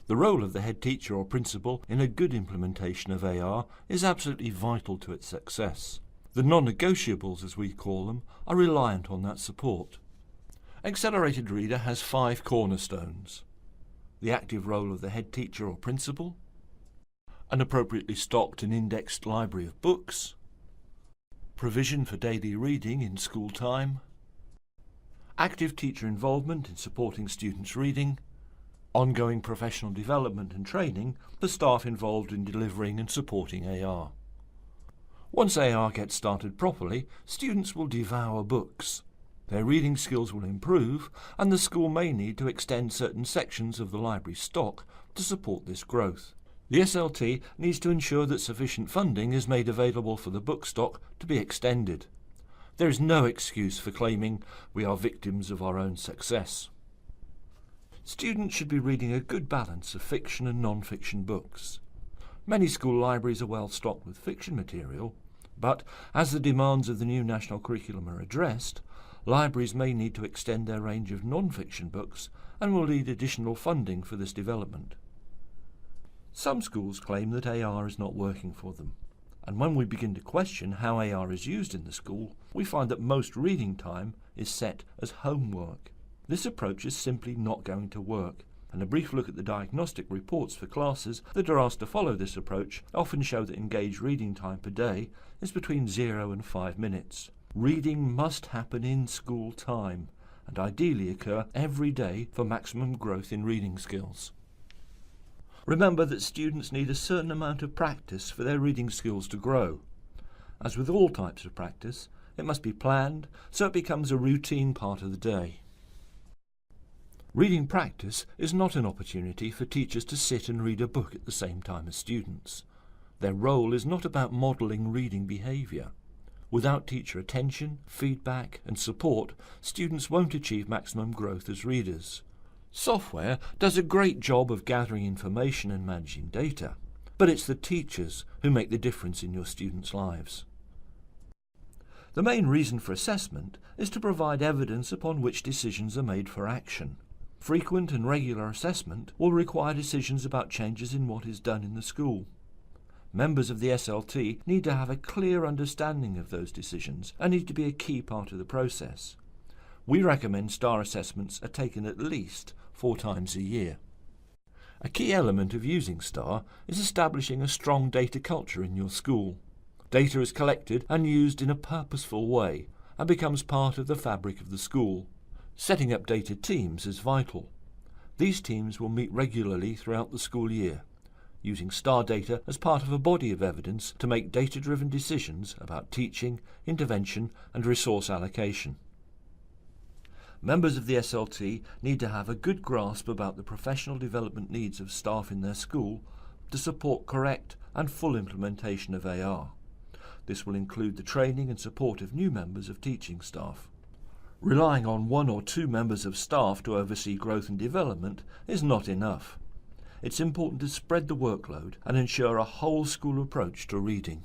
The role of the head teacher or principal in a good implementation of AR is absolutely vital to its success. The non-negotiables, as we call them, are reliant on that support. Accelerated Reader has 5 cornerstones: the active role of the head teacher or principal, an appropriately stocked and indexed library of books, provision for daily reading in school time, active teacher involvement in supporting students' reading, ongoing professional development and training for staff involved in delivering and supporting AR. Once AR gets started properly, students will devour books. Their reading skills will improve, and the school may need to extend certain sections of the library stock to support this growth. The SLT needs to ensure that sufficient funding is made available for the book stock to be extended. There is no excuse for claiming we are victims of our own success. Students should be reading a good balance of fiction and non-fiction books. Many school libraries are well stocked with fiction material, but as the demands of the new national curriculum are addressed, libraries may need to extend their range of non-fiction books and will need additional funding for this development. Some schools claim that AR is not working for them, and when we begin to question how AR is used in the school, we find that most reading time is set as homework. This approach is simply not going to work, and a brief look at the diagnostic reports for classes that are asked to follow this approach often show that engaged reading time per day is between 0 and 5 minutes. Reading must happen in school time, and ideally occur every day for maximum growth in reading skills. Remember that students need a certain amount of practice for their reading skills to grow. As with all types of practice, it must be planned so it becomes a routine part of the day. Reading practice is not an opportunity for teachers to sit and read a book at the same time as students. Their role is not about modelling reading behaviour. Without teacher attention, feedback and support, students won't achieve maximum growth as readers. Software does a great job of gathering information and managing data, but it's the teachers who make the difference in your students' lives. The main reason for assessment is to provide evidence upon which decisions are made for action. Frequent and regular assessment will require decisions about changes in what is done in the school. Members of the SLT need to have a clear understanding of those decisions and need to be a key part of the process. We recommend STAR assessments are taken at least 4 times a year. A key element of using STAR is establishing a strong data culture in your school. Data is collected and used in a purposeful way and becomes part of the fabric of the school. Setting up data teams is vital. These teams will meet regularly throughout the school year, using STAR data as part of a body of evidence to make data-driven decisions about teaching, intervention and resource allocation. Members of the SLT need to have a good grasp about the professional development needs of staff in their school to support correct and full implementation of AR. This will include the training and support of new members of teaching staff. Relying on 1 or 2 members of staff to oversee growth and development is not enough. It's important to spread the workload and ensure a whole school approach to reading.